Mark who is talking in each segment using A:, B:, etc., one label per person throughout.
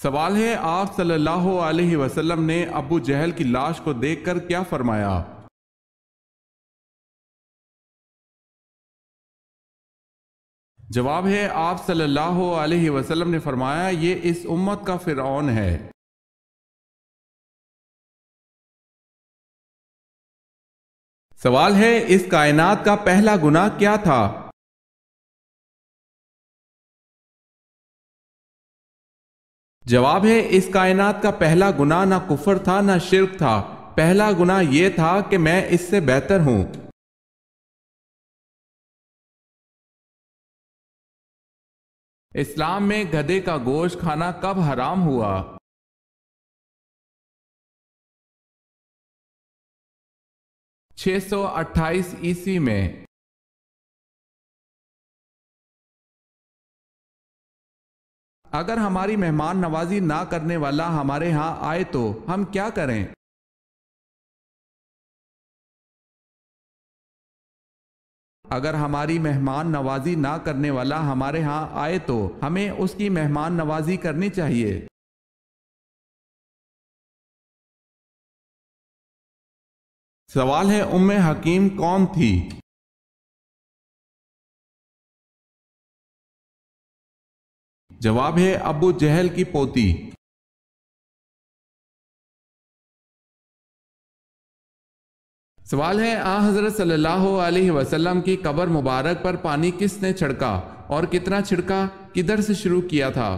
A: سوال ہے، آپ صلی اللہ علیہ وسلم نے ابو جہل کی لاش کو دیکھ کر کیا فرمایا؟ جواب ہے، آپ صلی اللہ علیہ وسلم نے فرمایا، یہ اس امت کا فرعون ہے۔ سوال ہے، اس کائنات کا پہلا گناہ کیا تھا؟ جواب ہے، اس کائنات کا پہلا گناہ نہ کفر تھا نہ شرک تھا، پہلا گناہ یہ تھا کہ میں اس سے بہتر ہوں۔ اسلام میں گدھے کا گوشت کھانا کب حرام ہوا؟ 628 عیسوی میں۔ اگر ہماری مہمان نوازی نہ کرنے والا ہمارے ہاں آئے تو ہم کیا کریں؟ اگر ہماری مہمان نوازی نہ کرنے والا ہمارے ہاں آئے تو ہمیں اس کی مہمان نوازی کرنی چاہیے۔ سوال ہے، ام حکیم کون تھی؟ جواب ہے، ابو جہل کی پوتی۔ سوال ہے، حضرت صلی اللہ علیہ وسلم کی قبر مبارک پر پانی کس نے چھڑکا اور کتنا چھڑکا، کدھر سے شروع کیا تھا؟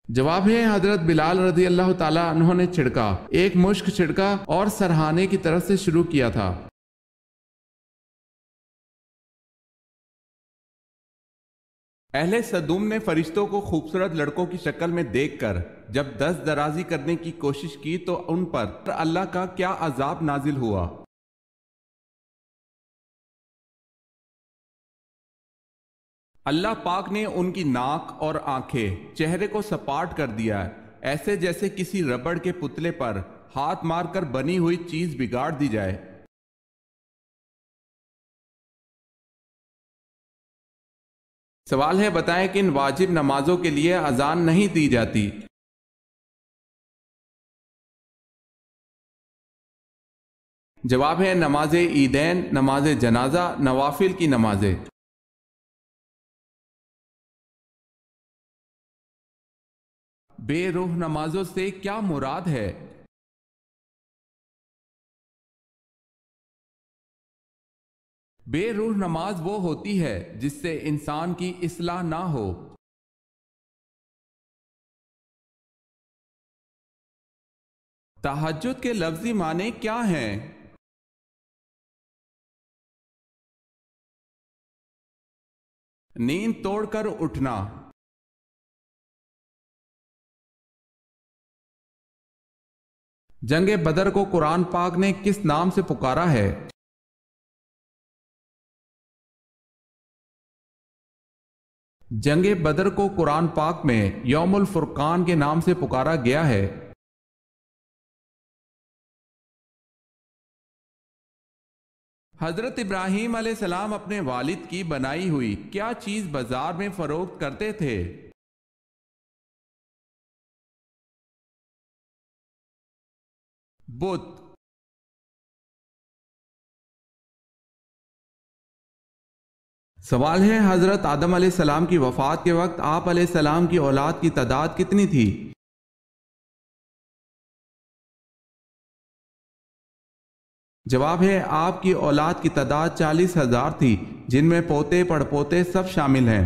A: جواب ہے، حضرت بلال رضی اللہ تعالی عنہ نے چھڑکا، ایک مشک چھڑکا اور سرہانے کی طرف سے شروع کیا تھا۔ اہل سدوم نے فرشتوں کو خوبصورت لڑکوں کی شکل میں دیکھ کر جب دست درازی کرنے کی کوشش کی تو ان پر اللہ کا کیا عذاب نازل ہوا؟ اللہ پاک نے ان کی ناک اور آنکھیں، چہرے کو سپاٹ کر دیا، ایسے جیسے کسی ربڑ کے پتلے پر ہاتھ مار کر بنی ہوئی چیز بگاڑ دی جائے۔ سوال ہے، بتائیں کہ ان واجب نمازوں کے لیے اذان نہیں دی جاتی؟ جواب ہے، نماز عیدین، نماز جنازہ، نوافل کی نمازیں۔ بے روح نمازوں سے کیا مراد ہے؟ بے روح نماز وہ ہوتی ہے جس سے انسان کی اصلاح نہ ہو۔ تہجد کے لفظی معنی کیا ہیں؟ نیند توڑ کر اٹھنا۔ جنگ بدر کو قرآن پاک نے کس نام سے پکارا ہے؟ جنگ بدر کو قرآن پاک میں یوم الفرقان کے نام سے پکارا گیا ہے۔ حضرت ابراہیم علیہ السلام اپنے والد کی بنائی ہوئی کیا چیز بازار میں فروخت کرتے تھے؟ بت۔ سوال ہے، حضرت آدم علیہ السلام کی وفات کے وقت آپ علیہ السلام کی اولاد کی تعداد کتنی تھی؟ جواب ہے، آپ کی اولاد کی تعداد 40,000 تھی، جن میں پوتے پڑپوتے سب شامل ہیں۔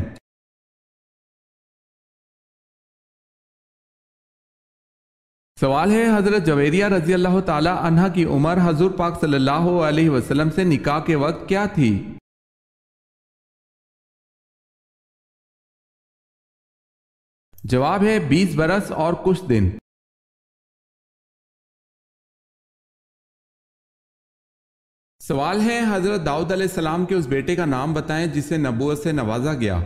A: سوال ہے، حضرت جویریہ رضی اللہ تعالی عنہ کی عمر حضور پاک صلی اللہ علیہ وسلم سے نکاح کے وقت کیا تھی؟ جواب ہے، 20 برس اور کچھ دن۔ سوال ہے، حضرت داؤد علیہ السلام کے اس بیٹے کا نام بتائیں جسے نبوت سے نوازا گیا۔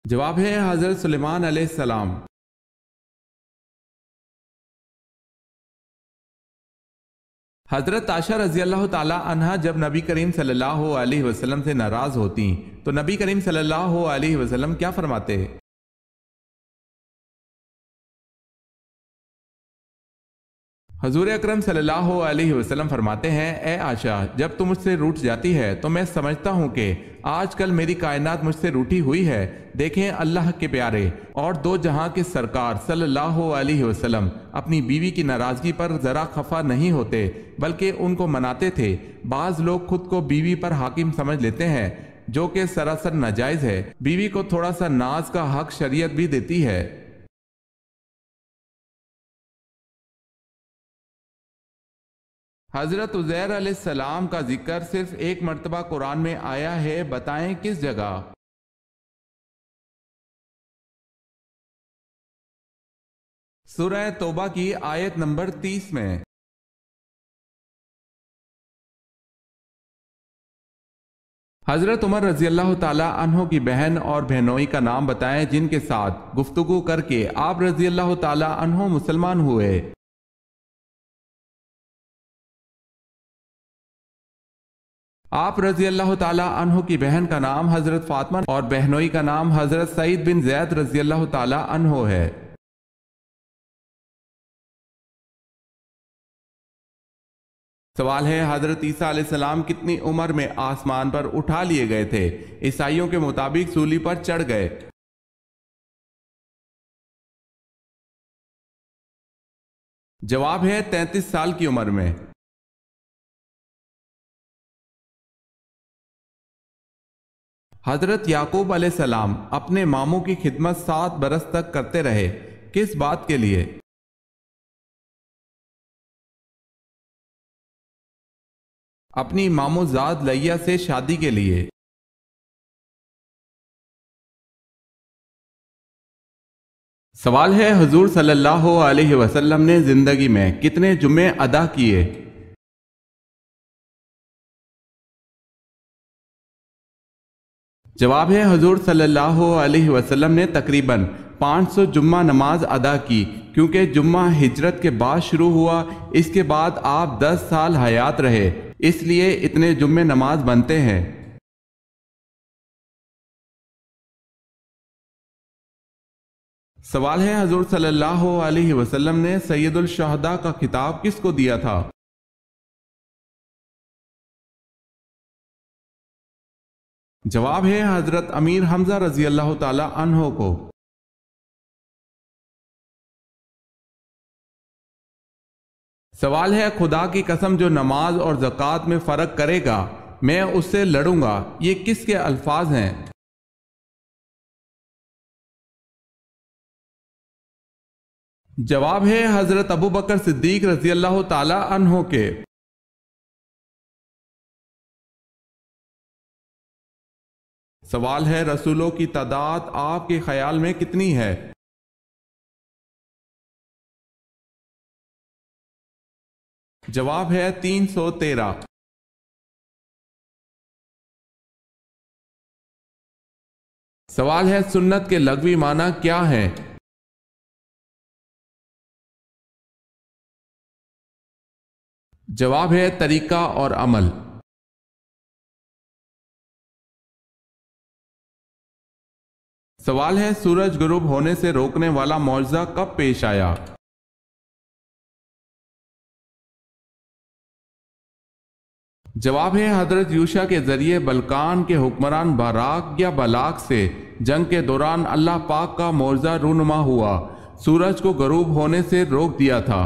A: جواب ہے، حضرت سلیمان علیہ السلام۔ حضرت عائشہ رضی اللہ تعالی عنہا جب نبی کریم صلی اللہ علیہ وسلم سے ناراض ہوتی تو نبی کریم صلی اللہ علیہ وسلم کیا فرماتے؟ حضور اکرم صلی اللہ علیہ وسلم فرماتے ہیں، اے عائشہ، جب تم مجھ سے روٹھ جاتی ہے تو میں سمجھتا ہوں کہ آج کل میری کائنات مجھ سے روٹھی ہوئی ہے۔ دیکھیں اللہ کے پیارے اور دو جہاں کے سرکار صلی اللہ علیہ وسلم اپنی بیوی کی ناراضگی پر ذرا خفا نہیں ہوتے بلکہ ان کو مناتے تھے۔ بعض لوگ خود کو بیوی پر حاکم سمجھ لیتے ہیں جو کہ سراسر ناجائز ہے۔ بیوی کو تھوڑا سا ناز کا حق شریعت بھی دیتی ہے۔ حضرت عزیر علیہ السلام کا ذکر صرف ایک مرتبہ قرآن میں آیا ہے، بتائیں کس جگہ؟ سورہ توبہ کی آیت نمبر 30 میں۔ حضرت عمر رضی اللہ تعالی عنہ کی بہن اور بہنوئی کا نام بتائیں جن کے ساتھ گفتگو کر کے آپ رضی اللہ تعالی عنہ مسلمان ہوئے۔ آپ رضی اللہ تعالی عنہ کی بہن کا نام حضرت فاطمہ اور بہنوئی کا نام حضرت سعید بن زید رضی اللہ تعالی عنہ ہے۔ سوال ہے، حضرت عیسیٰ علیہ السلام کتنی عمر میں آسمان پر اٹھا لیے گئے تھے؟ عیسائیوں کے مطابق سولی پر چڑھ گئے۔ جواب ہے 33 سال کی عمر میں۔ حضرت یعقوب علیہ السلام اپنے ماموں کی خدمت 7 برس تک کرتے رہے، کس بات کے لیے؟ اپنی ماموں زاد لیہ سے شادی کے لیے۔ سوال ہے، حضور صلی اللہ علیہ وسلم نے زندگی میں کتنے جمعے ادا کیے؟ جواب ہے، حضور صلی اللہ علیہ وسلم نے تقریباً 500 جمعہ نماز ادا کی، کیونکہ جمعہ ہجرت کے بعد شروع ہوا، اس کے بعد آپ 10 سال حیات رہے، اس لیے اتنے جمعے نماز بنتے ہیں۔ سوال ہے، حضور صلی اللہ علیہ وسلم نے سید الشہداء کا خطاب کس کو دیا تھا؟ جواب ہے، حضرت امیر حمزہ رضی اللہ تعالی عنہ کو۔ سوال ہے، خدا کی قسم جو نماز اور زکوٰۃ میں فرق کرے گا میں اس سے لڑوں گا، یہ کس کے الفاظ ہیں؟ جواب ہے، حضرت ابو بکر صدیق رضی اللہ تعالی عنہ کے۔ سوال ہے، رسولوں کی تعداد آپ کے خیال میں کتنی ہے؟ جواب ہے 313۔ سوال ہے، سنت کے لغوی معنی کیا ہیں؟ جواب ہے طریقہ اور عمل۔ سوال ہے، سورج غروب ہونے سے روکنے والا معجزہ کب پیش آیا؟ جواب ہے، حضرت یوشع کے ذریعے بلقان کے حکمران باراک یا بلاک سے جنگ کے دوران اللہ پاک کا معجزہ رونما ہوا، سورج کو غروب ہونے سے روک دیا تھا۔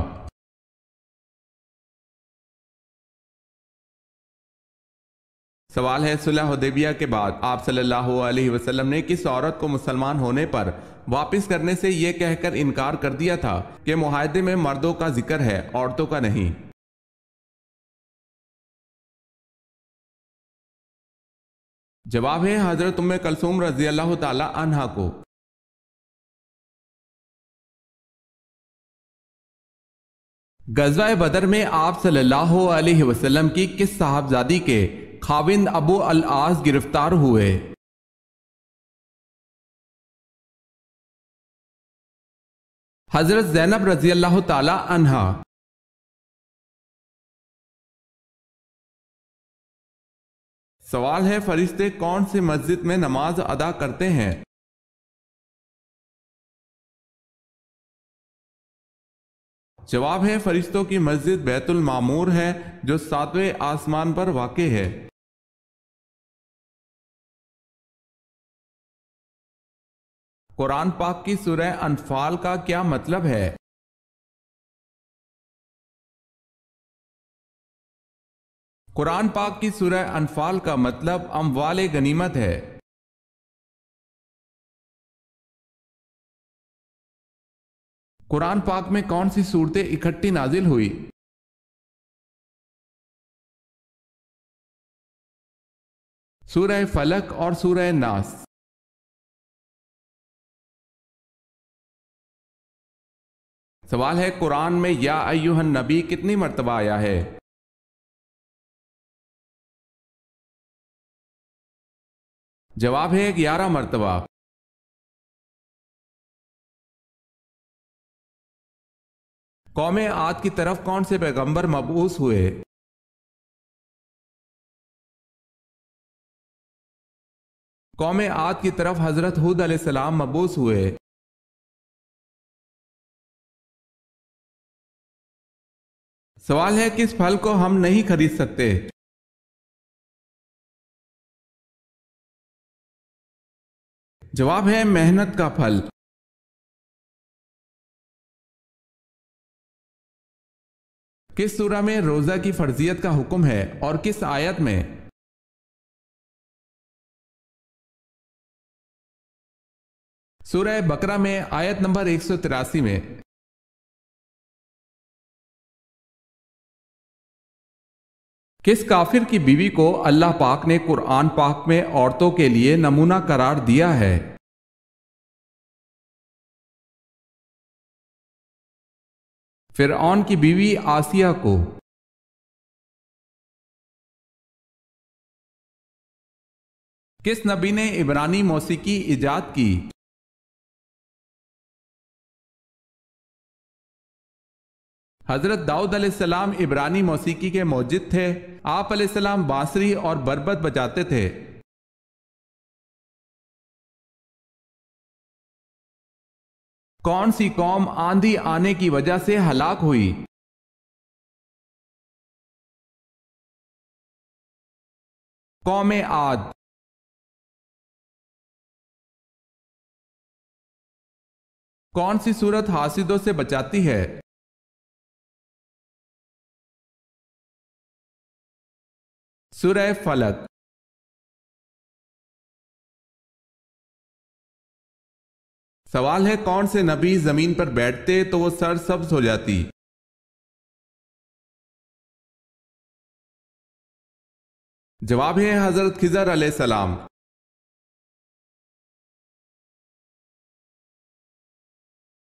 A: سوال ہے، صلح حدیبیہ کے بعد آپ صلی اللہ علیہ وسلم نے کس عورت کو مسلمان ہونے پر واپس کرنے سے یہ کہہ کر انکار کر دیا تھا کہ معاہدے میں مردوں کا ذکر ہے، عورتوں کا نہیں؟ جواب ہے، حضرت ام کلثوم رضی اللہ تعالی عنہا کو۔ غزوہ بدر میں آپ صلی اللہ علیہ وسلم کی کس صاحبزادی کے خاوند ابو العاص گرفتار ہوئے؟ حضرت زینب رضی اللہ تعالی عنہا۔ سوال ہے فرشتے کون سی مسجد میں نماز ادا کرتے ہیں؟ جواب ہے فرشتوں کی مسجد بیت المعمور ہے جو 7ویں آسمان پر واقع ہے۔ قرآن پاک کی سورہ انفال کا کیا مطلب ہے؟ قرآن پاک کی سورہ انفال کا مطلب اموال غنیمت ہے۔ قرآن پاک میں کون سی صورتیں اکٹھی نازل ہوئی؟ سورہ فلق اور سورہ ناس۔ سوال ہے قرآن میں یا ایھا النبی کتنی مرتبہ آیا ہے؟ جواب ہے 11 مرتبہ۔ قوم عاد کی طرف کون سے پیغمبر مبعوث ہوئے؟ قوم عاد کی طرف حضرت ہود علیہ السلام مبعوث ہوئے۔ سوال ہے کس پھل کو ہم نہیں خرید سکتے؟ جواب ہے محنت کا پھل۔ کس سورہ میں روزہ کی فرضیت کا حکم ہے اور کس آیت میں؟ سورہ بقرہ میں آیت نمبر 183 میں۔ کس کافر کی بیوی کو اللہ پاک نے قرآن پاک میں عورتوں کے لیے نمونہ قرار دیا ہے؟ فرعون کی بیوی آسیہ کو۔ کس نبی نے عبرانی موسیقی ایجاد کی؟ حضرت داؤد علیہ السلام عبرانی موسیقی کے موجد تھے۔ آپ علیہ السلام بانسری اور بربط بجاتے تھے۔ کون سی قوم آندھی آنے کی وجہ سے ہلاک ہوئی؟ قوم عاد۔ کون سی صورت حاسدوں سے بچاتی ہے؟ سورہ فلق۔ سوال ہے کون سے نبی زمین پر بیٹھتے تو وہ سر سبز ہو جاتی؟ جواب ہے حضرت خضر علیہ السلام۔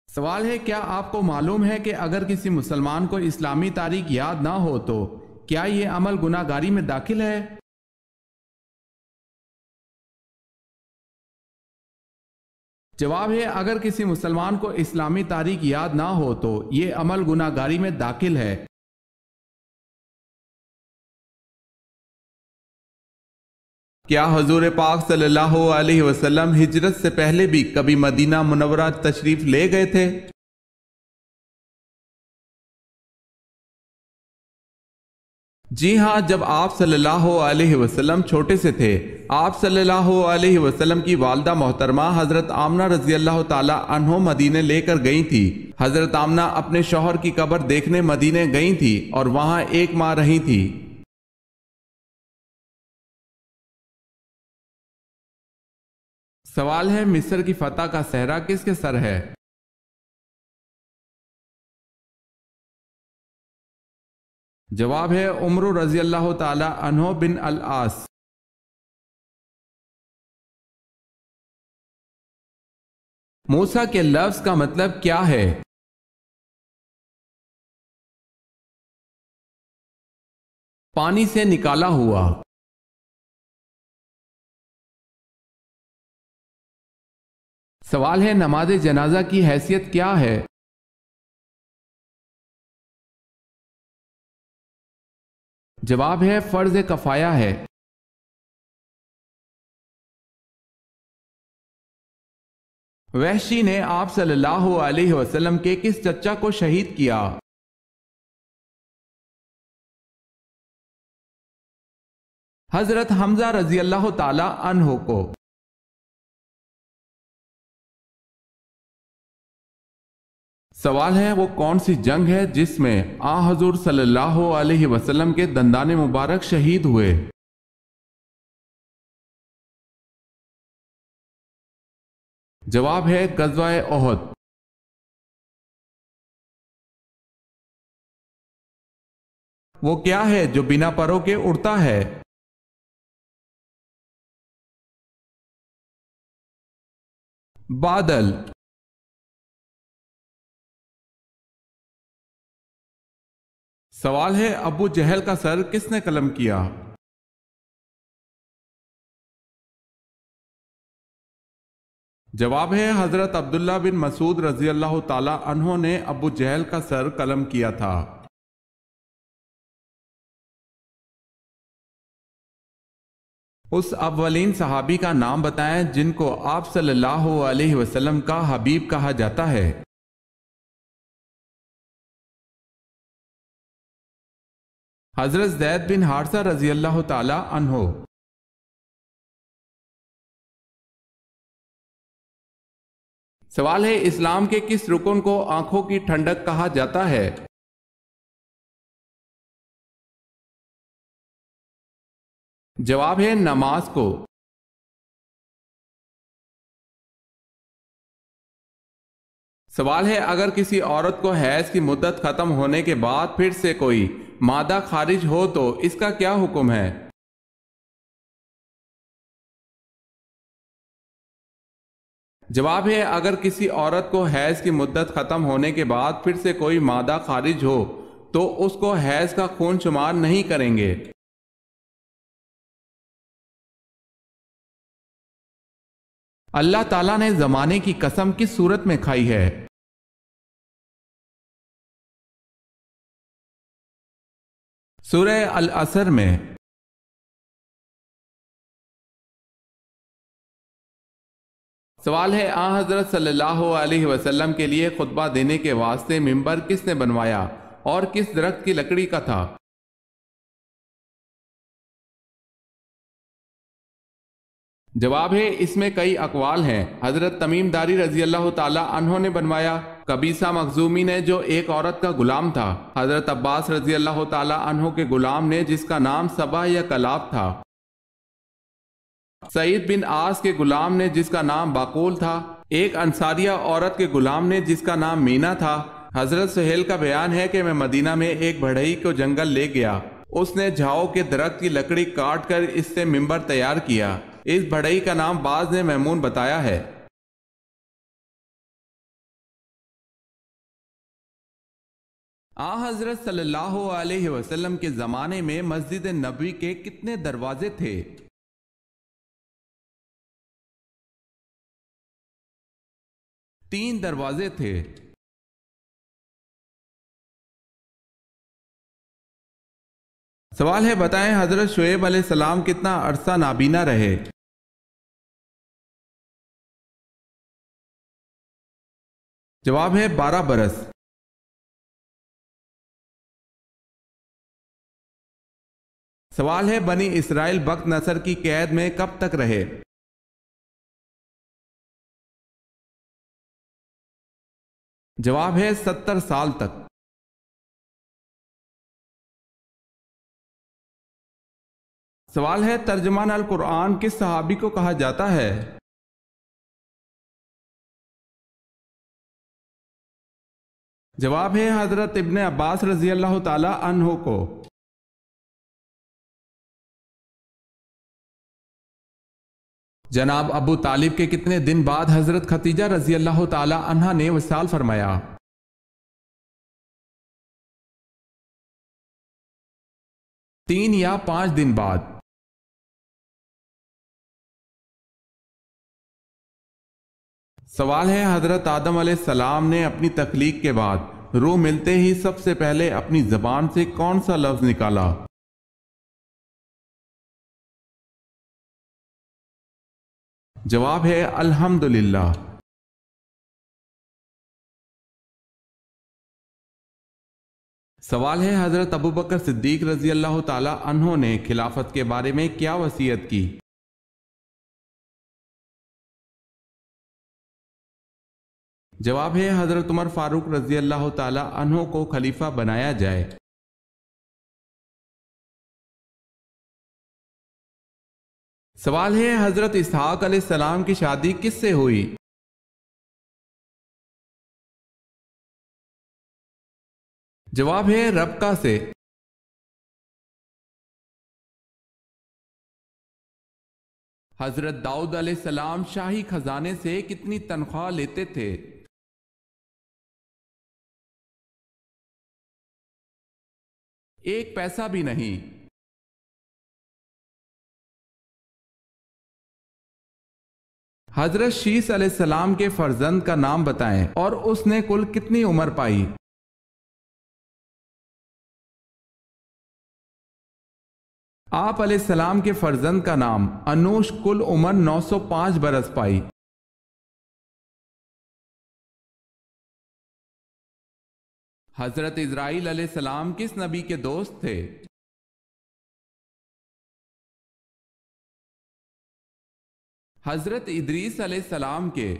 A: سوال ہے کیا آپ کو معلوم ہے کہ اگر کسی مسلمان کو اسلامی تاریخ یاد نہ ہو تو کیا یہ عمل گناہ گاری میں داخل ہے؟ جواب ہے اگر کسی مسلمان کو اسلامی تاریخ یاد نہ ہو تو یہ عمل گناہ گاری میں داخل ہے۔ کیا حضور پاک صلی اللہ علیہ وسلم ہجرت سے پہلے بھی کبھی مدینہ منورہ تشریف لے گئے تھے؟ جی ہاں، جب آپ صلی اللہ علیہ وسلم چھوٹے سے تھے، آپ صلی اللہ علیہ وسلم کی والدہ محترمہ حضرت آمنہ رضی اللہ تعالی عنہ مدینے لے کر گئی تھی۔ حضرت آمنہ اپنے شوہر کی قبر دیکھنے مدینے گئی تھی اور وہاں 1 ماہ رہی تھی۔ سوال ہے مصر کی فتح کا صحرا کس کے سر ہے؟ جواب ہے عمر رضی اللہ تعالی عنہ بن العاص۔ موسیٰ کے لفظ کا مطلب کیا ہے؟ پانی سے نکالا ہوا۔ سوال ہے نماز جنازہ کی حیثیت کیا ہے؟ جواب ہے فرض کفایہ ہے۔ وحشی نے آپ صلی اللہ علیہ وسلم کے کس چچا کو شہید کیا؟ حضرت حمزہ رضی اللہ تعالی عنہ کو۔ سوال ہے وہ کون سی جنگ ہے جس میں آن حضور صلی اللہ علیہ وسلم کے دندان مبارک شہید ہوئے؟ جواب ہے غزوہ احد۔ وہ کیا ہے جو بنا پروں کے اڑتا ہے؟ بادل۔ سوال ہے ابو جہل کا سر کس نے قلم کیا؟ جواب ہے حضرت عبداللہ بن مسعود رضی اللہ تعالی عنہ نے ابو جہل کا سر قلم کیا تھا۔ اس اولین صحابی کا نام بتائیں جن کو آپ صلی اللہ علیہ وسلم کا حبیب کہا جاتا ہے۔ حضرت زید بن حارثہ رضی اللہ تعالی عنہ۔ سوال ہے اسلام کے کس رکن کو آنکھوں کی ٹھنڈک کہا جاتا ہے؟ جواب ہے نماز کو۔ سوال ہے اگر کسی عورت کو حیض کی مدت ختم ہونے کے بعد پھر سے کوئی مادہ خارج ہو تو اس کا کیا حکم ہے؟ جواب ہے اگر کسی عورت کو حیض کی مدت ختم ہونے کے بعد پھر سے کوئی مادہ خارج ہو تو اس کو حیض کا خون شمار نہیں کریں گے۔ اللہ تعالیٰ نے زمانے کی قسم کس صورت میں کھائی ہے؟ سورہ العصر میں۔ سوال ہے آن حضرت صلی اللہ علیہ وسلم کے لیے خطبہ دینے کے واسطے منبر کس نے بنوایا اور کس درخت کی لکڑی کا تھا؟ جواب ہے اس میں کئی اقوال ہیں۔ حضرت تمیم داری رضی اللہ تعالی عنہ نے بنوایا، قبیصہ مخزومی نے جو ایک عورت کا غلام تھا، حضرت عباس رضی اللہ تعالی عنہ کے غلام نے جس کا نام صبا یا کلاب تھا، سعید بن عاص کے غلام نے جس کا نام باقول تھا، ایک انصاریہ عورت کے غلام نے جس کا نام مینا تھا۔ حضرت سہیل کا بیان ہے کہ میں مدینہ میں ایک بڑھئی کو جنگل لے گیا، اس نے جھاؤ کے درخت کی لکڑی کاٹ کر اس سے منبر تیار کیا۔ اس بڑھئی کا نام بعض نے میمون بتایا ہے۔ آن حضرت صلی اللہ علیہ وسلم کے زمانے میں مسجد نبوی کے کتنے دروازے تھے؟ تین دروازے تھے۔ سوال ہے بتائیں حضرت شعیب علیہ السلام کتنا عرصہ نابینا رہے؟ جواب ہے 12 برس۔ سوال ہے بنی اسرائیل بخت نصر کی قید میں کب تک رہے؟ جواب ہے 70 سال تک۔ سوال ہے ترجمان القرآن کس صحابی کو کہا جاتا ہے؟ جواب ہے حضرت ابن عباس رضی اللہ تعالی عنہ کو۔ جناب ابو طالب کے کتنے دن بعد حضرت خدیجہ رضی اللہ تعالی عنہ نے وصال فرمایا؟ 3 یا 5 دن بعد۔ سوال ہے حضرت آدم علیہ السلام نے اپنی تخلیق کے بعد روح ملتے ہی سب سے پہلے اپنی زبان سے کون سا لفظ نکالا؟ جواب ہے الحمدللہ۔ سوال ہے حضرت ابو بکر صدیق رضی اللہ تعالی عنہ نے خلافت کے بارے میں کیا وصیت کی؟ جواب ہے حضرت عمر فاروق رضی اللہ تعالی عنہ کو خلیفہ بنایا جائے۔ سوال ہے حضرت اسحاق علیہ السلام کی شادی کس سے ہوئی؟ جواب ہے ربکہ سے۔ حضرت داؤد علیہ السلام شاہی خزانے سے کتنی تنخواہ لیتے تھے؟ ایک پیسہ بھی نہیں۔ حضرت شیس علیہ السلام کے فرزند کا نام بتائیں اور اس نے کل کتنی عمر پائی؟ آپ علیہ السلام کے فرزند کا نام انوش کل عمر 905 برس پائی۔ حضرت اسرائیل علیہ السلام کس نبی کے دوست تھے؟ حضرت ادریس علیہ السلام کے۔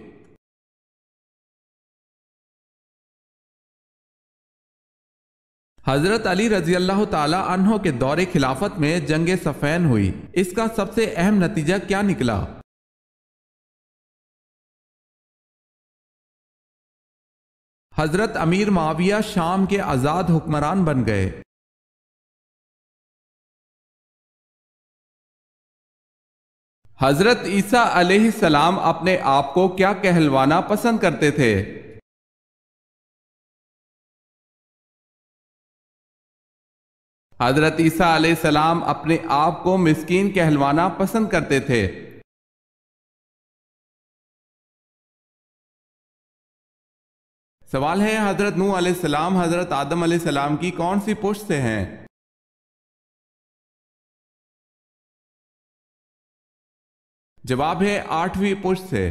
A: حضرت علی رضی اللہ تعالی عنہ کے دور خلافت میں جنگ صفین ہوئی، اس کا سب سے اہم نتیجہ کیا نکلا؟ حضرت امیر معاویہ شام کے آزاد حکمران بن گئے۔ حضرت عیسیٰ علیہ السلام اپنے آپ کو کیا کہلوانا پسند کرتے تھے؟ حضرت عیسیٰ علیہ السلام اپنے آپ کو مسکین کہلوانا پسند کرتے تھے۔ سوال ہے حضرت نوح علیہ السلام حضرت آدم علیہ السلام کی کون سی پشت سے ہیں؟ جواب ہے 8ویں پشت سے۔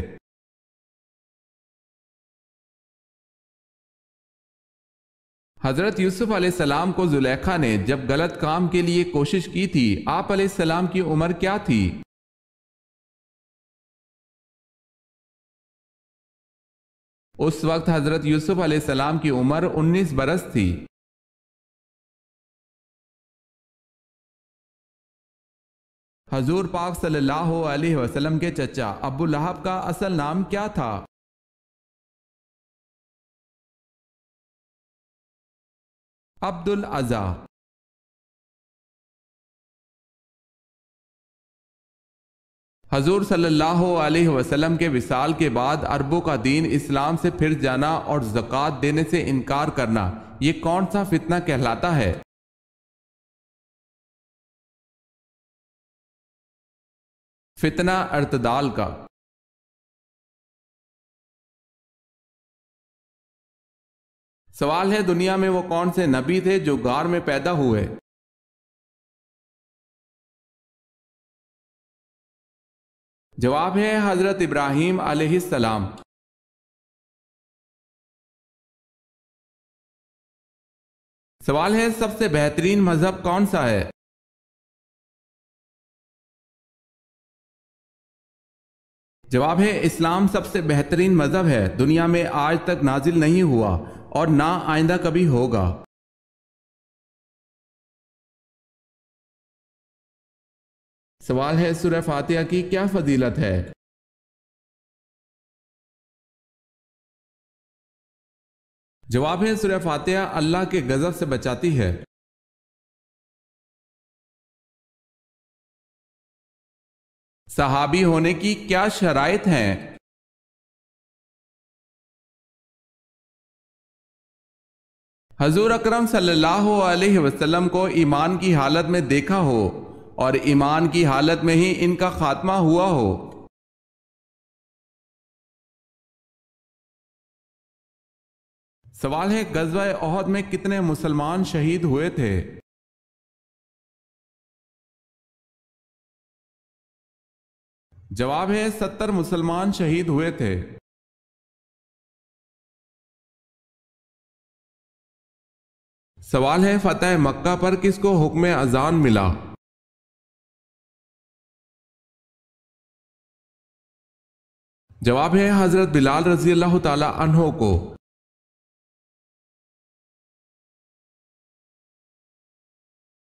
A: حضرت یوسف علیہ السلام کو زلیخا نے جب غلط کام کے لیے کوشش کی تھی، آپ علیہ السلام کی عمر کیا تھی؟ اس وقت حضرت یوسف علیہ السلام کی عمر 19 برس تھی۔ حضور پاک صلی اللہ علیہ وسلم کے چچا ابو لہب کا اصل نام کیا تھا؟ عبد العزا۔ حضور صلی اللہ علیہ وسلم کے وصال کے بعد عربوں کا دین اسلام سے پھر جانا اور زکوٰۃ دینے سے انکار کرنا، یہ کون سا فتنہ کہلاتا ہے؟ فتنہ ارتدال کا۔ سوال ہے دنیا میں وہ کون سے نبی تھے جو غار میں پیدا ہوئے؟ جواب ہے حضرت ابراہیم علیہ السلام۔ سوال ہے سب سے بہترین مذہب کون سا ہے؟ جواب ہے اسلام سب سے بہترین مذہب ہے، دنیا میں آج تک نازل نہیں ہوا اور نہ آئندہ کبھی ہوگا۔ سوال ہے سورہ فاتحہ کی کیا فضیلت ہے؟ جواب ہے سورہ فاتحہ اللہ کے غضب سے بچاتی ہے۔ صحابی ہونے کی کیا شرائط ہیں؟ حضور اکرم صلی اللہ علیہ وسلم کو ایمان کی حالت میں دیکھا ہو اور ایمان کی حالت میں ہی ان کا خاتمہ ہوا ہو۔ سوال ہے غزوہ احد میں کتنے مسلمان شہید ہوئے تھے؟ جواب ہے 70 مسلمان شہید ہوئے تھے۔ سوال ہے فتح مکہ پر کس کو حکم اذان ملا؟ جواب ہے حضرت بلال رضی اللہ تعالی عنہ کو۔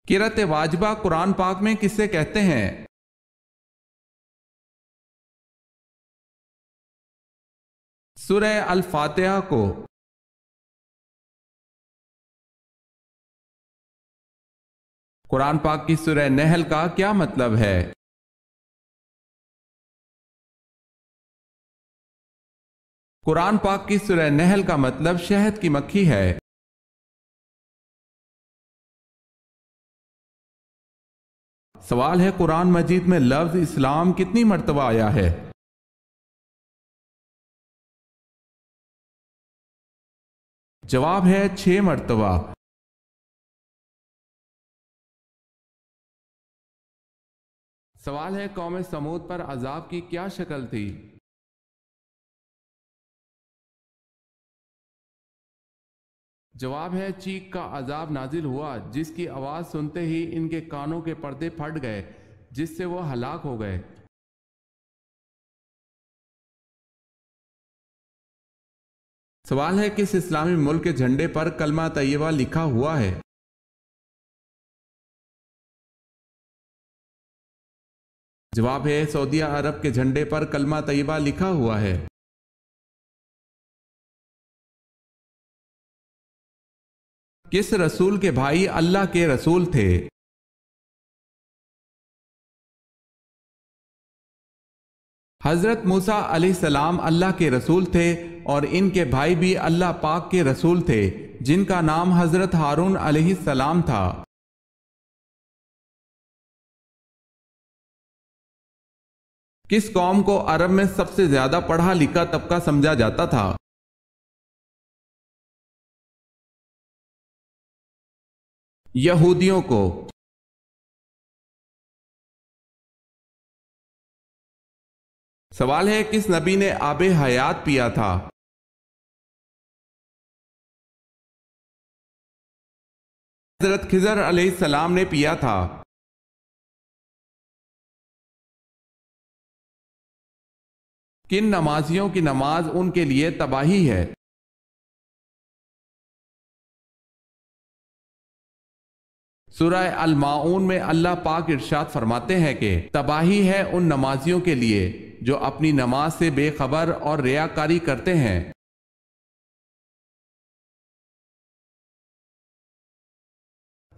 A: قرأت واجبہ قرآن پاک میں کسے کہتے ہیں؟ سورہ الفاتحہ کو۔ قرآن پاک کی سورہ نحل کا کیا مطلب ہے؟ قرآن پاک کی سورہ نحل کا مطلب شہد کی مکھی ہے۔ سوال ہے قرآن مجید میں لفظ اسلام کتنی مرتبہ آیا ہے؟ جواب ہے 6 مرتبہ۔ سوال ہے قوم سمود پر عذاب کی کیا شکل تھی؟ جواب ہے چیخ کا عذاب نازل ہوا جس کی آواز سنتے ہی ان کے کانوں کے پردے پھٹ گئے جس سے وہ ہلاک ہو گئے۔ سوال ہے کس اسلامی ملک کے جھنڈے پر کلمہ طیبہ لکھا ہوا ہے؟ جواب ہے سعودیہ عرب کے جھنڈے پر کلمہ طیبہ لکھا ہوا ہے۔ کس رسول کے بھائی اللہ کے رسول تھے؟ حضرت موسیٰ علیہ السلام اللہ کے رسول تھے اور ان کے بھائی بھی اللہ پاک کے رسول تھے جن کا نام حضرت ہارون علیہ السلام تھا۔ کس قوم کو عرب میں سب سے زیادہ پڑھا لکھا طبقہ سمجھا جاتا تھا؟ یہودیوں کو۔ سوال ہے کس نبی نے آب حیات پیا تھا؟ حضرت خضر علیہ السلام نے پیا تھا۔ کن نمازیوں کی نماز ان کے لیے تباہی ہے؟ سورہ الماعون میں اللہ پاک ارشاد فرماتے ہیں کہ تباہی ہے ان نمازیوں کے لیے جو اپنی نماز سے بے خبر اور ریاکاری کرتے ہیں۔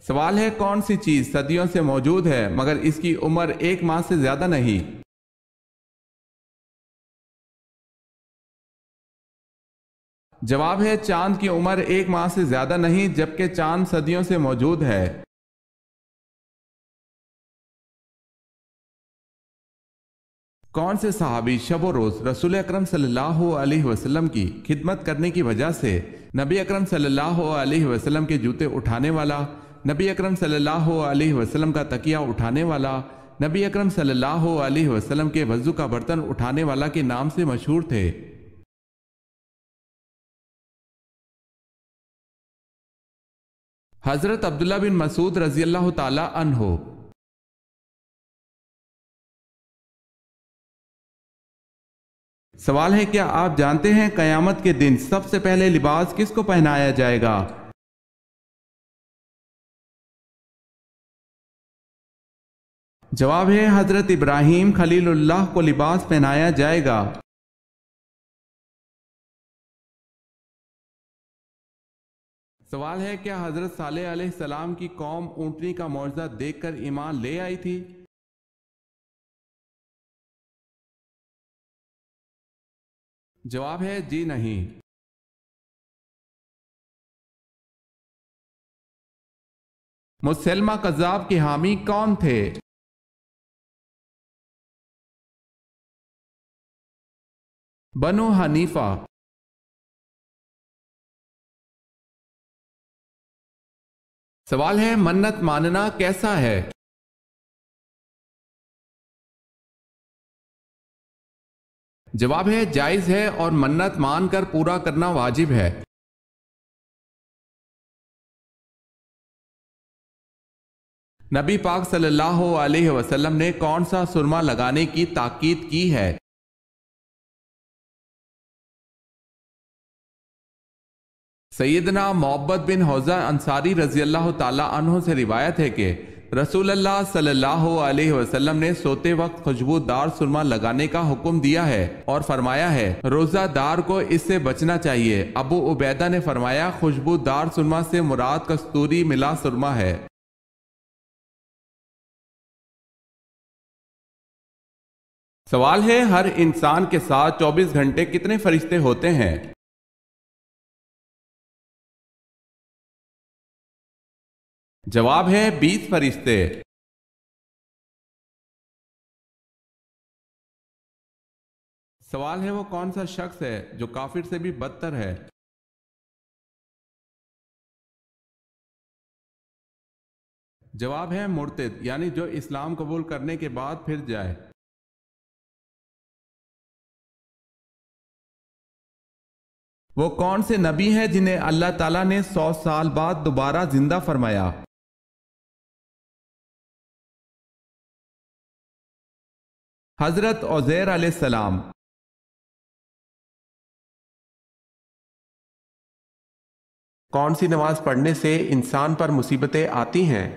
A: سوال ہے کون سی چیز صدیوں سے موجود ہے مگر اس کی عمر 1 ماہ سے زیادہ نہیں؟ جواب ہے چاند کی عمر 1 ماہ سے زیادہ نہیں جبکہ چاند صدیوں سے موجود ہے۔ کون سے صحابی شب و روز رسول اکرم صلی اللہ علیہ وسلم کی خدمت کرنے کی وجہ سے نبی اکرم صلی اللہ علیہ وسلم کے جوتے اٹھانے والا، نبی اکرم صلی اللہ علیہ وسلم کا تکیہ اٹھانے والا، نبی اکرم صلی اللہ علیہ وسلم کے وضو کا برتن اٹھانے والا کے نام سے مشہور تھے؟ حضرت عبداللہ بن مسعود رضی اللہ تعالی عنہ۔ سوال ہے کیا آپ جانتے ہیں قیامت کے دن سب سے پہلے لباس کس کو پہنایا جائے گا؟ جواب ہے حضرت ابراہیم خلیل اللہ کو لباس پہنایا جائے گا۔ سوال ہے کیا حضرت صالح علیہ السلام کی قوم اونٹنی کا معجزہ دیکھ کر ایمان لے آئی تھی؟ جواب ہے جی نہیں۔ مسلمہ کذاب کے حامی کون تھے؟ بنو حنیفہ۔ سوال ہے منت ماننا کیسا ہے؟ جواب ہے جائز ہے اور منت مان کر پورا کرنا واجب ہے۔ نبی پاک صلی اللہ علیہ وسلم نے کون سا سرما لگانے کی تاکید کی ہے؟ سیدنا معبد بن حوزہ انصاری رضی اللہ تعالی عنہ سے روایت ہے کہ رسول اللہ صلی اللہ علیہ وسلم نے سوتے وقت خوشبودار سرما لگانے کا حکم دیا ہے اور فرمایا ہے روزہ دار کو اس سے بچنا چاہیے۔ ابو عبیدہ نے فرمایا خوشبودار سرما سے مراد کستوری ملا سرما ہے۔ سوال ہے ہر انسان کے ساتھ 24 گھنٹے کتنے فرشتے ہوتے ہیں؟ جواب ہے 20 فرشتے۔ سوال ہے وہ کون سا شخص ہے جو کافر سے بھی بدتر ہے؟ جواب ہے مرتد، یعنی جو اسلام قبول کرنے کے بعد پھر جائے۔ وہ کون سے نبی ہیں جنہیں اللہ تعالیٰ نے 100 سال بعد دوبارہ زندہ فرمایا؟ حضرت عزیر علیہ السلام۔ کون سی نماز پڑھنے سے انسان پر مصیبتیں آتی ہیں؟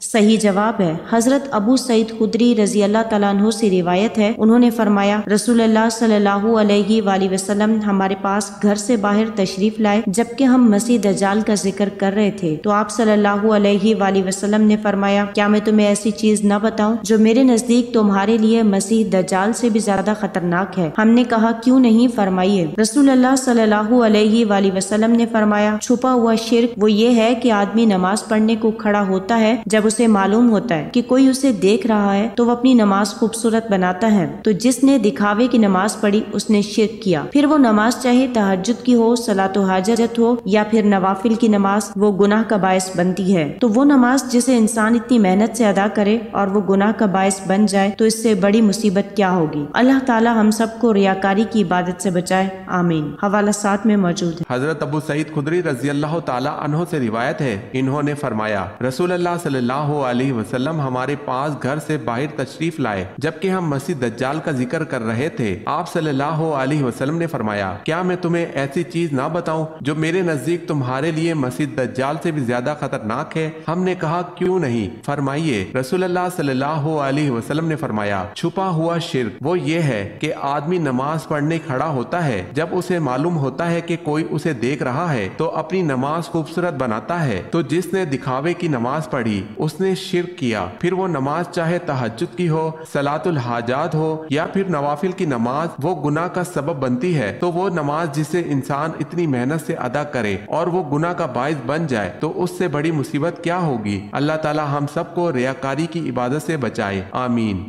B: صحیح جواب ہے حضرت ابو سعید خدری رضی اللہ تعالیٰ عنہ سے روایت ہے، انہوں نے فرمایا رسول اللہ صلی اللہ علیہ وآلہ وسلم ہمارے پاس گھر سے باہر تشریف لائے جبکہ ہم مسیح دجال کا ذکر کر رہے تھے، تو آپ صلی اللہ علیہ وآلہ وسلم نے فرمایا کیا میں تمہیں ایسی چیز نہ بتاؤں جو میرے نزدیک تمہارے لیے مسیح دجال سے بھی زیادہ خطرناک ہے؟ ہم نے کہا کیوں نہیں، فرمائیے۔ رسول اللہ صلی اللہ علیہ وآلہ وسلم نے فرمایا چھپا ہوا شرک وہ یہ ہے کہ آدمی نماز پڑھنے کو کھڑا ہوتا ہے، جب اسے معلوم ہوتا ہے کہ کوئی اسے دیکھ رہا ہے تو وہ اپنی نماز خوبصورت بناتا ہے، تو جس نے دکھاوے کی نماز پڑھی اس نے شرک کیا۔ پھر وہ نماز چاہے تہجد کی ہو، صلاۃ حاجت ہو یا پھر نوافل کی نماز، وہ گناہ کا باعث بنتی ہے۔ تو وہ نماز جسے انسان اتنی محنت سے ادا کرے اور وہ گناہ کا باعث بن جائے تو اس سے بڑی مصیبت کیا ہوگی؟ اللہ تعالی ہم سب کو ریاکاری کی عبادت سے بچائے، آمین۔ حوالہ 7 میں موجود ہے۔
A: حضرت ابو سعید خدری رضی اللہ تعالی عنہ سے روایت ہے، انہوں نے فرمایا رسول اللہ صلی اللہ علیہ وسلم ہمارے پاس گھر سے باہر تشریف لائے جبکہ ہم مسیح دجال کا ذکر کر رہے تھے۔ آپ صلی اللہ علیہ وسلم نے فرمایا کیا میں تمہیں ایسی چیز نہ بتاؤں جو میرے نزدیک تمہارے لیے مسیح دجال سے بھی زیادہ خطرناک ہے؟ ہم نے کہا کیوں نہیں، فرمائیے۔ رسول اللہ صلی اللہ علیہ وسلم نے فرمایا چھپا ہوا شرک وہ یہ ہے کہ آدمی نماز پڑھنے کھڑا ہوتا ہے، جب اسے معلوم ہوتا ہے کہ کوئی اسے دیکھ رہا ہے تو اپنی نماز خوبصورت بناتا ہے، تو جس نے دکھاوے کی نماز پڑھی اس نے شرک کیا۔ پھر وہ نماز چاہے تہجد کی ہو، صلاۃ الحاجات ہو یا پھر نوافل کی نماز، وہ گناہ کا سبب بنتی ہے۔ تو وہ نماز جسے انسان اتنی محنت سے ادا کرے اور وہ گناہ کا باعث بن جائے تو اس سے بڑی مصیبت کیا ہوگی؟ اللہ تعالی ہم سب کو ریاکاری کی عبادت سے بچائے، آمین۔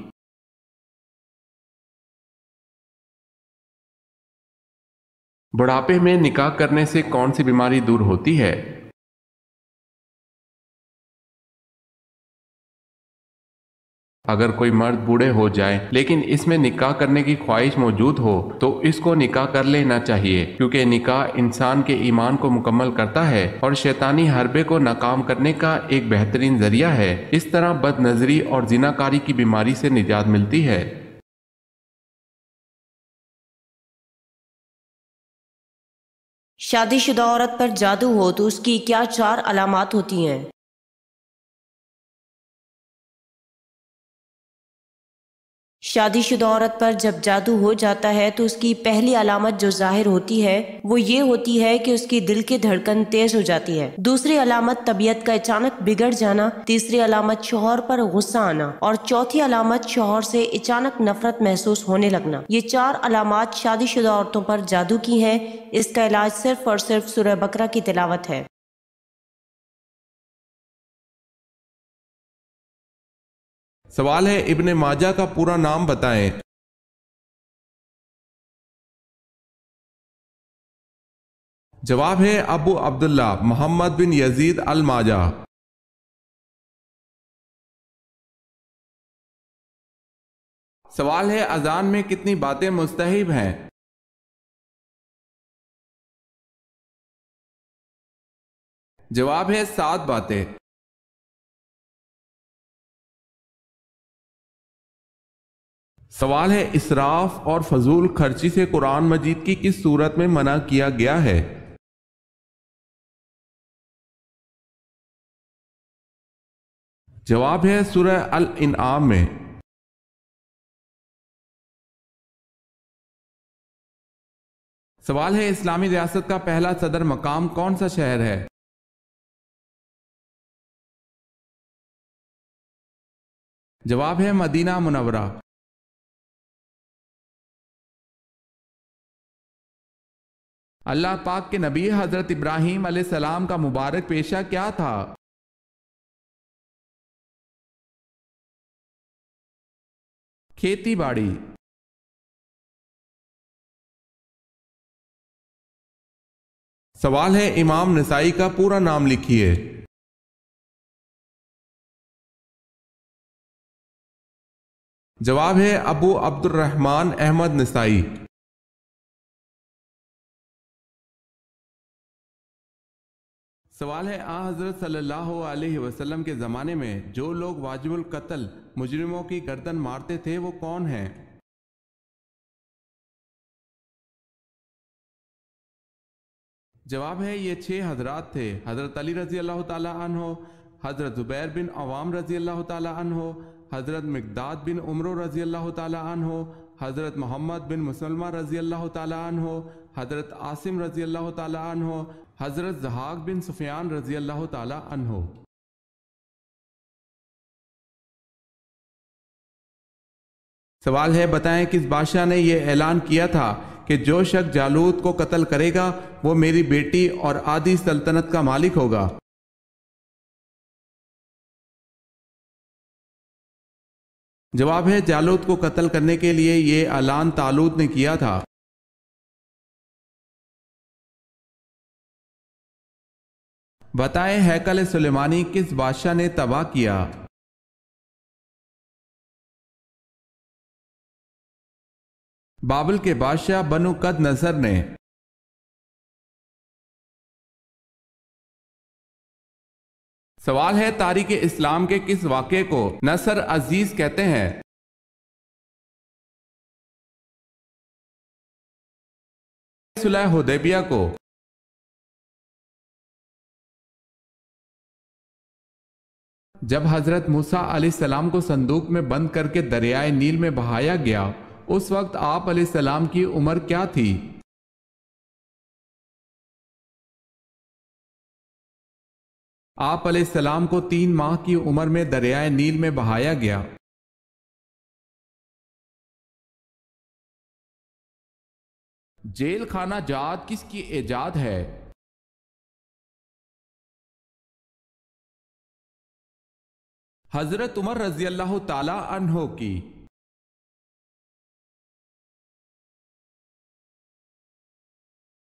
A: بڑھاپے میں نکاح کرنے سے کون سی بیماری دور ہوتی ہے؟ اگر کوئی مرد بوڑھے ہو جائے لیکن اس میں نکاح کرنے کی خواہش موجود ہو تو اس کو نکاح کر لینا چاہیے، کیونکہ نکاح انسان کے ایمان کو مکمل کرتا ہے اور شیطانی حربے کو ناکام کرنے کا ایک بہترین ذریعہ ہے۔ اس طرح بد نظری اور زناکاری کی بیماری سے نجات ملتی ہے۔
B: شادی شدہ عورت پر جادو ہو تو اس کی کیا 4 علامات ہوتی ہیں؟ شادی شدہ عورت پر جب جادو ہو جاتا ہے تو اس کی پہلی علامت جو ظاہر ہوتی ہے وہ یہ ہوتی ہے کہ اس کی دل کی دھڑکن تیز ہو جاتی ہے۔ دوسری علامت طبیعت کا اچانک بگڑ جانا، تیسری علامت شوہر پر غصہ آنا اور چوتھی علامت شوہر سے اچانک نفرت محسوس ہونے لگنا۔ یہ 4 علامات شادی شدہ عورتوں پر جادو کی ہیں۔ اس کا علاج صرف اور صرف سورہ بقرہ کی تلاوت ہے۔
A: سوال ہے ابن ماجہ کا پورا نام بتائیں۔ جواب ہے ابو عبداللہ محمد بن یزید الماجہ۔ سوال ہے اذان میں کتنی باتیں مستحب ہیں؟ جواب ہے 7 باتیں۔ سوال ہے اسراف اور فضول خرچی سے قرآن مجید کی کس صورت میں منع کیا گیا ہے؟ جواب ہے سورہ الانعام میں۔ سوال ہے اسلامی ریاست کا پہلا صدر مقام کون سا شہر ہے؟ جواب ہے مدینہ منورہ۔ اللہ پاک کے نبی حضرت ابراہیم علیہ السلام کا مبارک پیشہ کیا تھا؟ کھیتی باڑی۔ سوال ہے امام نسائی کا پورا نام لکھیے۔ جواب ہے ابو عبد الرحمن احمد نسائی۔ سوال ہے حضرت صلی اللہ علیہ وسلم کے زمانے میں جو لوگ واجب القتل مجرموں کی گردن مارتے تھے وہ کون ہیں؟ جواب ہے یہ 6 حضرات تھے: حضرت علی رضی اللہ تعالی عنہ، حضرت زبیر بن عوام رضی اللہ تعالی عنہ، حضرت مقداد بن عمرو رضی اللہ تعالی عنہ، حضرت محمد بن مسلمہ رضی اللہ تعالی عنہ، حضرت عاصم رضی اللہ تعالی عنہ، حضرت ضحاک بن سفیان رضی اللہ تعالی عنہ۔ سوال ہے بتائیں کس بادشاہ نے یہ اعلان کیا تھا کہ جو شخص جالوت کو قتل کرے گا وہ میری بیٹی اور آدھی سلطنت کا مالک ہوگا؟ جواب ہے جالوت کو قتل کرنے کے لیے یہ اعلان طالوت نے کیا تھا۔ بتائیں ہیکل سلیمانی کس بادشاہ نے تباہ کیا؟ بابل کے بادشاہ بنو قد نظر نے۔ سوال ہے تاریخ اسلام کے کس واقعے کو نصر عزیز کہتے ہیں؟ صلح حدیبیہ کو۔ جب حضرت موسیٰ علیہ السلام کو صندوق میں بند کر کے دریائے نیل میں بہایا گیا اس وقت آپ علیہ السلام کی عمر کیا تھی؟ آپ علیہ السلام کو 3 ماہ کی عمر میں دریائے نیل میں بہایا گیا۔ جیل خانہ جات کس کی ایجاد ہے؟ حضرت عمر رضی اللہ تعالی عنہ کی۔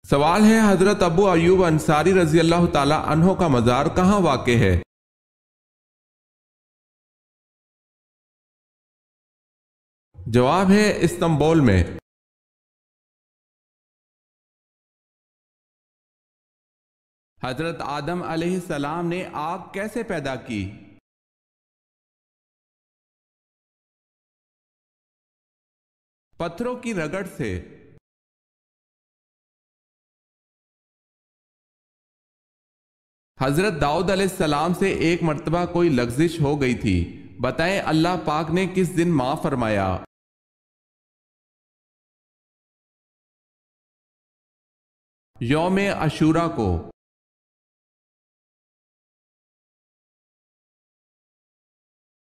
A: سوال ہے حضرت ابو ایوب انصاری رضی اللہ تعالی عنہ کا مزار کہاں واقع ہے؟ جواب ہے استنبول میں۔ حضرت آدم علیہ السلام نے آگ کیسے پیدا کی؟ پتھروں کی رگڑ سے۔ حضرت داؤد علیہ السلام سے ایک مرتبہ کوئی لغزش ہو گئی تھی، بتائیں اللہ پاک نے کس دن معاف فرمایا؟ یوم عاشوراء کو۔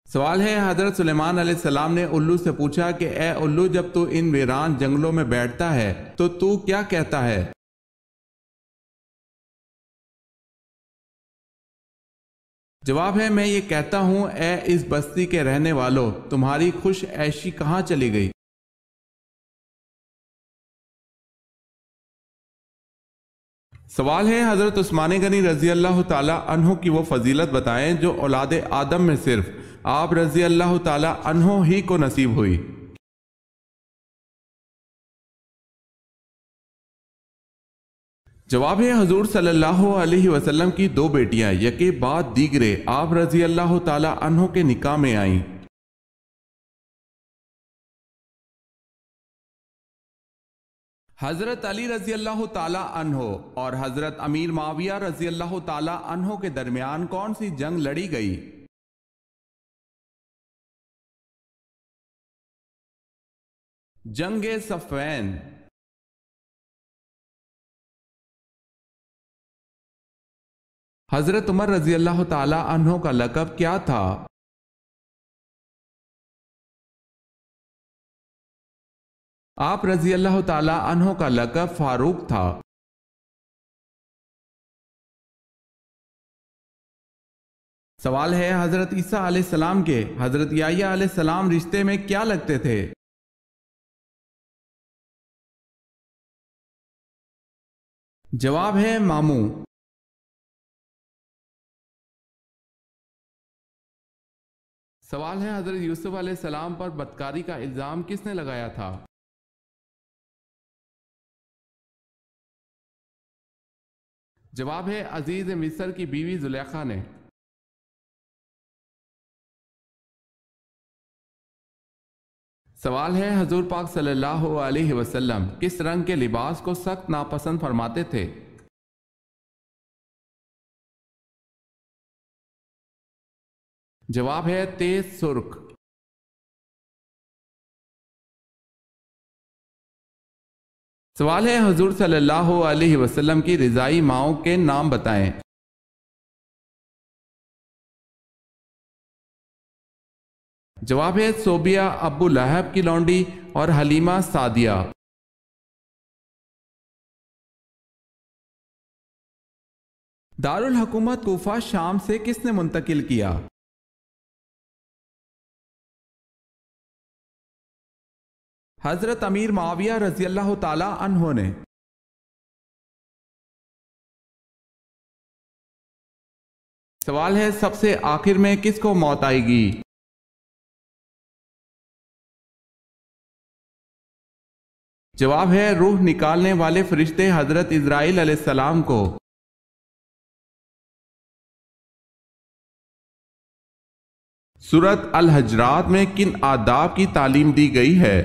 A: سوال ہے حضرت سلیمان علیہ السلام نے الو سے پوچھا کہ اے الو جب تو ان ویران جنگلوں میں بیٹھتا ہے تو کیا کہتا ہے؟ جواب ہے میں یہ کہتا ہوں اے اس بستی کے رہنے والوں تمہاری خوش عیشی کہاں چلی گئی؟ سوال ہے حضرت عثمان غنی رضی اللہ تعالی عنہ کی وہ فضیلت بتائیں جو اولاد آدم میں صرف آپ رضی اللہ تعالی عنہ ہی کو نصیب ہوئی۔ جواب ہے حضور صلی اللہ علیہ وسلم کی دو بیٹیاں یکے بعد دیگرے آپ رضی اللہ تعالی عنہ کے نکاح میں آئیں۔ حضرت علی رضی اللہ تعالی عنہ اور حضرت امیر معاویہ رضی اللہ تعالی عنہ کے درمیان کون سی جنگ لڑی گئی؟ جنگ صفین۔ حضرت عمر رضی اللہ تعالی عنہ کا لقب کیا تھا؟ آپ رضی اللہ تعالی عنہ کا لقب فاروق تھا۔ سوال ہے حضرت عیسیٰ علیہ السلام کے حضرت یحییٰ علیہ السلام رشتے میں کیا لگتے تھے؟ جواب ہے ماموں۔ سوال ہے حضرت یوسف علیہ السلام پر بدکاری کا الزام کس نے لگایا تھا؟ جواب ہے عزیز مصر کی بیوی زلیخا نے۔ سوال ہے حضور پاک صلی اللہ علیہ وسلم کس رنگ کے لباس کو سخت ناپسند فرماتے تھے؟ جواب ہے تیز سرخ۔ سوال ہے حضور صلی اللہ علیہ وسلم کی رضائی ماؤں کے نام بتائیں۔ جواب ہے صوبیہ ابو لہب کی لونڈی اور حلیمہ سعدیہ۔ دارالحکومت کوفہ شام سے کس نے منتقل کیا؟ حضرت امیر معاویہ رضی اللہ تعالی عنہ نے۔ سوال ہے سب سے آخر میں کس کو موت آئے گی؟ جواب ہے روح نکالنے والے فرشتے حضرت اسرائیل علیہ السلام کو۔ سورۃ الحجرات میں کن آداب کی تعلیم دی گئی ہے؟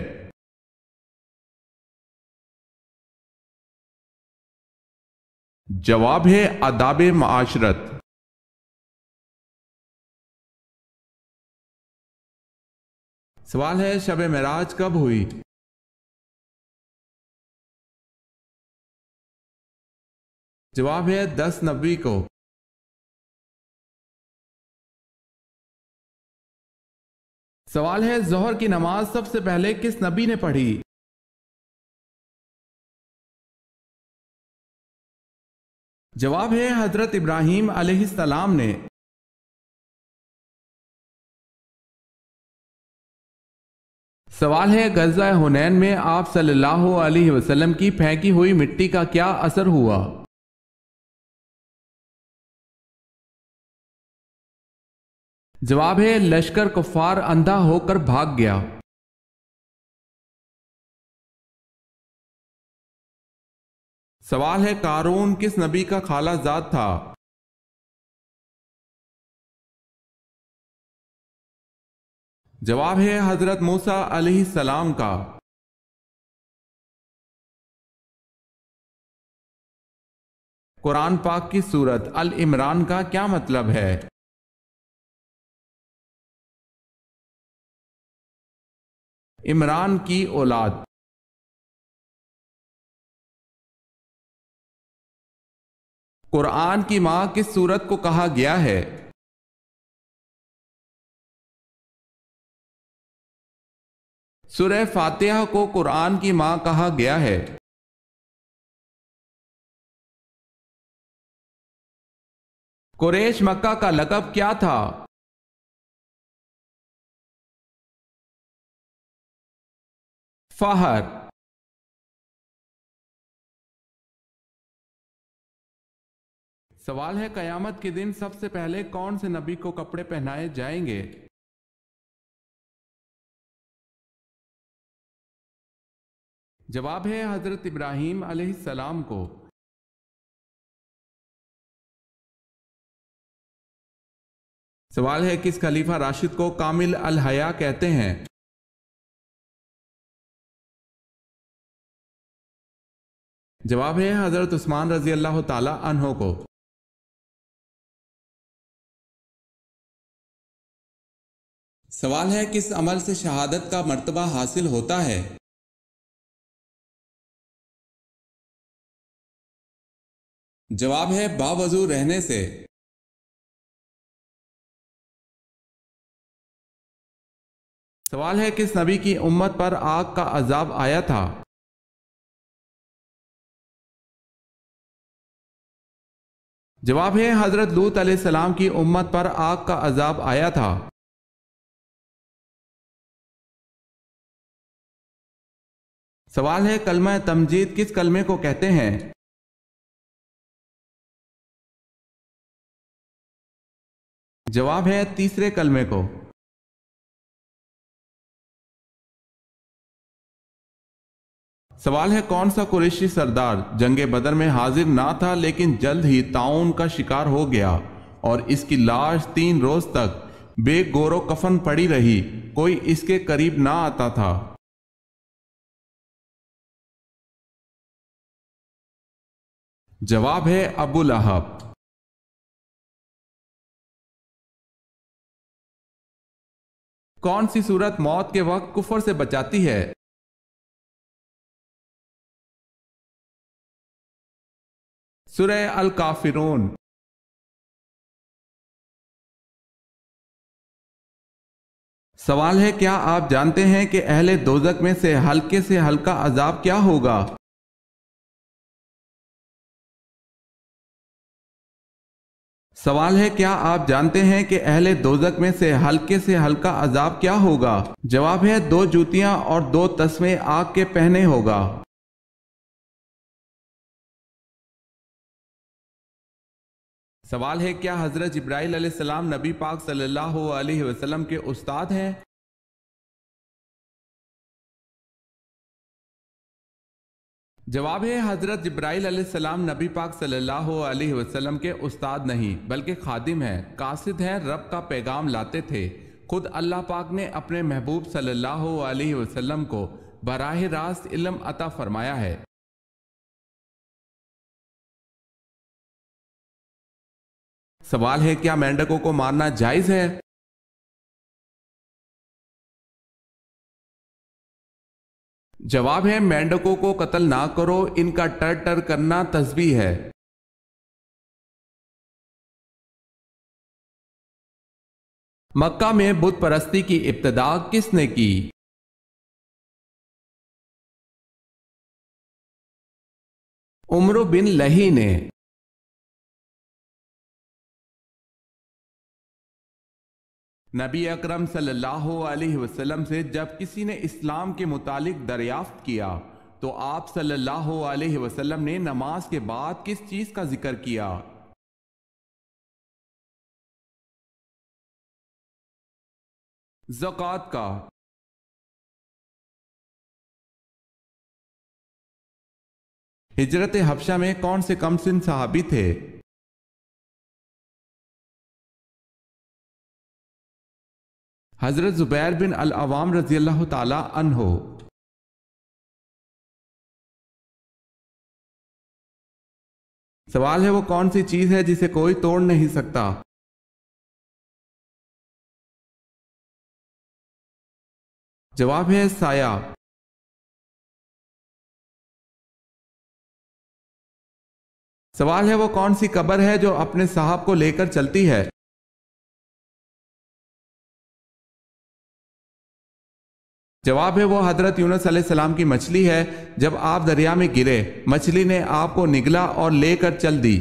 A: جواب ہے آداب معاشرت۔ سوال ہے شب معراج کب ہوئی؟ جواب ہے 10 نوی کو۔ سوال ہے ظہر کی نماز سب سے پہلے کس نبی نے پڑھی؟ جواب ہے حضرت ابراہیم علیہ السلام نے۔ سوال ہے غزوہ حنین میں آپ صلی اللہ علیہ وسلم کی پھینکی ہوئی مٹی کا کیا اثر ہوا؟ جواب ہے لشکر کفار اندھا ہو کر بھاگ گیا۔ سوال ہے قارون کس نبی کا خالہ زاد تھا؟ جواب ہے حضرت موسیٰ علیہ السلام کا۔ قرآن پاک کی سورت ال-عمران کا کیا مطلب ہے؟ عمران کی اولاد۔ قرآن کی ماں کس سورت کو کہا گیا ہے؟ سورہ فاتحہ کو قرآن کی ماں کہا گیا ہے۔ قریش مکہ کا لقب کیا تھا؟ فہر۔ سوال ہے قیامت کے دن سب سے پہلے کون سے نبی کو کپڑے پہنائے جائیں گے؟ جواب ہے حضرت ابراہیم علیہ السلام کو۔ سوال ہے کس خلیفہ راشد کو کامل الحیا کہتے ہیں؟ جواب ہے حضرت عثمان رضی اللہ تعالی عنہ کو۔ سوال ہے کس عمل سے شہادت کا مرتبہ حاصل ہوتا ہے؟ جواب ہے باوضو رہنے سے۔ سوال ہے کس نبی کی امت پر آگ کا عذاب آیا تھا؟ جواب ہے حضرت لوط علیہ السلام کی امت پر آگ کا عذاب آیا تھا۔ سوال ہے کلمہ تمجید کس کلمے کو کہتے ہیں؟ جواب ہے تیسرے کلمے کو۔ سوال ہے کون سا قریشی سردار جنگ بدر میں حاضر نہ تھا لیکن جلد ہی طاعون کا شکار ہو گیا اور اس کی لاش 3 روز تک بے گور و کفن پڑی رہی، کوئی اس کے قریب نہ آتا تھا؟ جواب ہے ابو لہب۔ کون سی صورت موت کے وقت کفر سے بچاتی ہے؟ سورہ الکافرون۔ سوال ہے کیا آپ جانتے ہیں کہ اہل دوزخ میں سے ہلکے سے ہلکا عذاب کیا ہوگا؟ سوال ہے کیا آپ جانتے ہیں کہ اہل دوزخ میں سے ہلکے سے ہلکا عذاب کیا ہوگا؟ جواب ہے 2 جوتیاں اور 2 تسمے آگ کے پہنے ہوگا۔ سوال ہے کیا حضرت جبرائیل علیہ السلام نبی پاک صلی اللہ علیہ وسلم کے استاد ہیں؟ جواب ہے حضرت جبرائیل علیہ السلام نبی پاک صلی اللہ علیہ وسلم کے استاد نہیں بلکہ خادم ہیں، قاصد ہیں، رب کا پیغام لاتے تھے۔ خود اللہ پاک نے اپنے محبوب صلی اللہ علیہ وسلم کو براہ راست علم عطا فرمایا ہے۔ سوال ہے کیا مینڈکوں کو مارنا جائز ہے؟ جواب ہے مینڈکوں کو قتل نہ کرو، ان کا ٹر ٹر کرنا تسبیح ہے۔ مکہ میں بت پرستی کی ابتدا کس نے کی؟ عمرو بن لہی نے۔ نبی اکرم صلی اللہ علیہ وسلم سے جب کسی نے اسلام کے متعلق دریافت کیا تو آپ صلی اللہ علیہ وسلم نے نماز کے بعد کس چیز کا ذکر کیا؟ زکوٰۃ کا۔ ہجرت حبشہ میں کون سے کم سن صحابی تھے؟ حضرت زبیر بن العوام رضی اللہ تعالی عنہ۔ سوال ہے وہ کون سی چیز ہے جسے کوئی توڑ نہیں سکتا؟ جواب ہے سایہ۔ سوال ہے وہ کون سی قبر ہے جو اپنے صاحب کو لے کر چلتی ہے؟ جواب ہے وہ حضرت یونس علیہ السلام کی مچھلی ہے، جب آپ دریا میں گرے مچھلی نے آپ کو نگلا اور لے کر چل دی۔